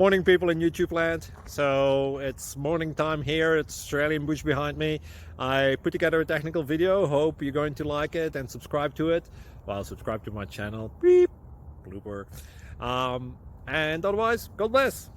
Morning, people in YouTube land. So it's morning time here. It's Australian bush behind me. I put together a technical video. Hope you're going to like it and subscribe to it. Well, subscribe to my channel. Beep. Blooper. And otherwise, God bless.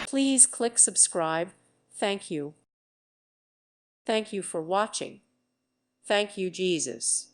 Please click subscribe. Thank you. Thank you for watching. Thank you, Jesus.